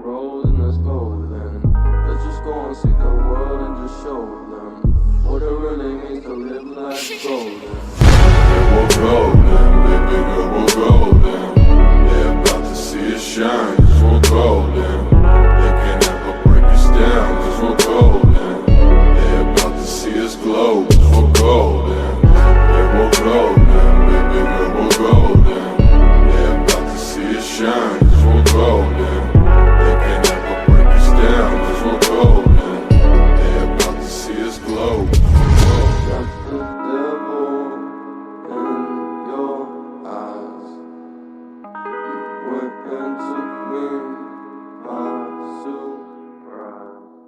road and let's go then. Let's just go and see the world and just show them what it really means to live life golden. Yeah, we're golden, baby girl, we're golden. They're about to see us shine, cause we're golden. They can never break us down, cause we're golden. They're about to see us glow, cause we're golden. Yeah, we're golden, baby.